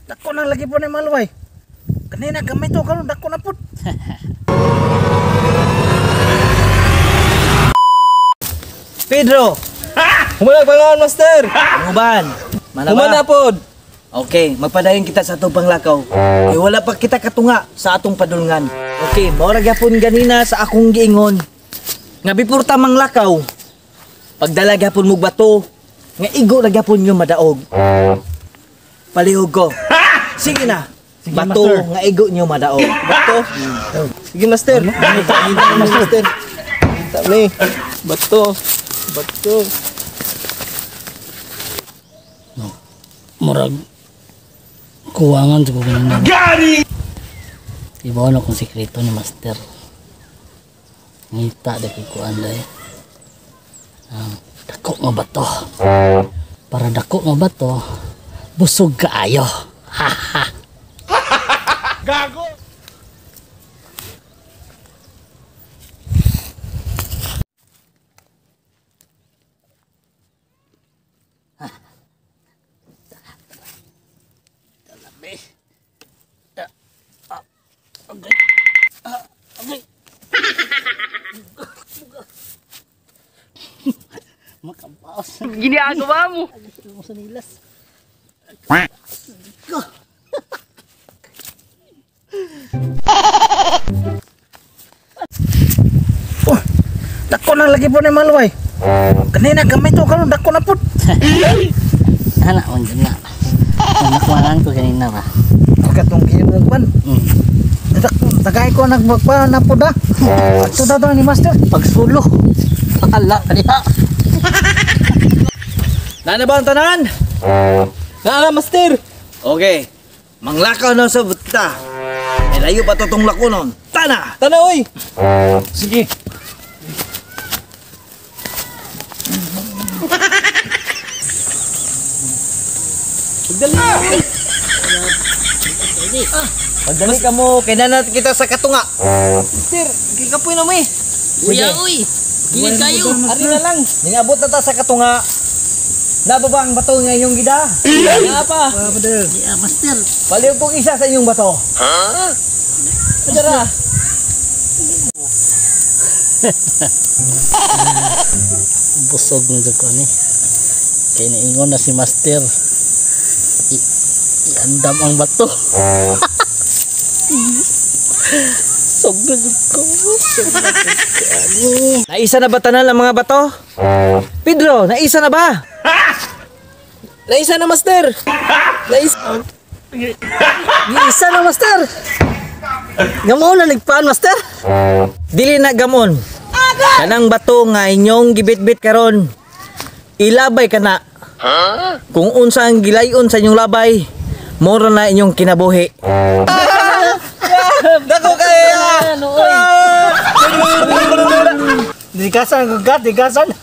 Dako na lagi po ni Malway. Kanina gamay to karon dako na pud. Pedro. Humanag pangaon, master. Uban. Humana pod. Okay, magpadayon kita sa atong panglakaw. Kay wala pa kita katunga sa atong padulngan. Okay, maura gyapon ganina sa akong giingon. Nga before ta manglakaw, pagdala gyapon mo bato, nga igo na gyapon yung madaog. Palihog ko. Sige na. Sige, bato master. Nga igo nyo madaog. Bato. Sige, master. Master. Tami. Bato. Bato. Murag kuwangan sa kuwangan. Gari! Ibaw na kung sikreto ni master. Ngita da kay kuan day. Dako nga bato. Para dako nga bato, busog kaayo. Ha ha. Gago! Makabaos. Ginagawa mo. Mo sa nilas. Oh, dako na lagi po ni Malway. Kanina gamay to karon dako na pud. Anak mo dyan na. Nakwanan ko kanina ba? Katong giingon man. Tagay ko nagmagpa na pud ah. Ato daw ni master. Pagsulo. Ala kaniya. Nana ba ang tanan? Nana, master. Okay. Manglakaw na sa buta. Layo pa to tong lakonon. Tana! Tana, oy. Sige. Pagdali. Pagdali ka mo, kainan kita sa katunga. Master, kikapoy na mo eh. Kuya uy. Gilid kayo. Ari na lang. Ningabot na ta sa katunga. Nababa ang bato nga inyong gida. Nga pa. Yeah, master. Paliw kong isa sa inyong bato. Padara. Busog ng ko ni. Kaya naingon na si master. Iandam ang bato. Sog na ko. Naisa na ba tanan ang mga bato? Pedro, naisa na ba? Naisa na, master. Naisa. Naisa na, master. Gamon na nagpaan, master. Dili na gamon. Kanang bato nga inyong gibit-bit karon. Ilabay ka na. Kung unsa ang gilayon sa inyong labay, moro na inyong kinabuhi. Dako kayo. Dikasan gugat, dikasan.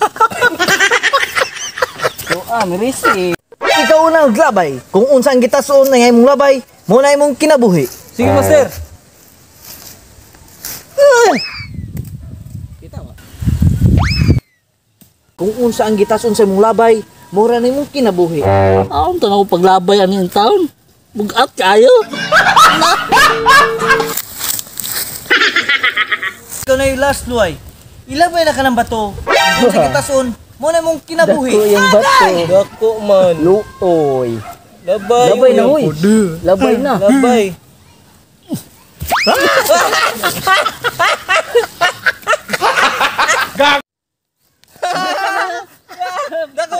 Mirisi. Ikaw na ang labay. Kung unsa ang gitason na imong labay, mo na imong kinabuhi. Sige, master. Kung unsa ang gitason sa imong labay, mura na imong kinabuhi. Aon to na ko paglabay ani ang taon. Bugat kayo. Ikaw na yung last luay. Ilabay na ka ng bato. Kung sa gitason, mo na imong kinabuhi. Dako yung bato. Dako man. Luoy. Labay. Labay na, uy. Labay na. Labay. Dako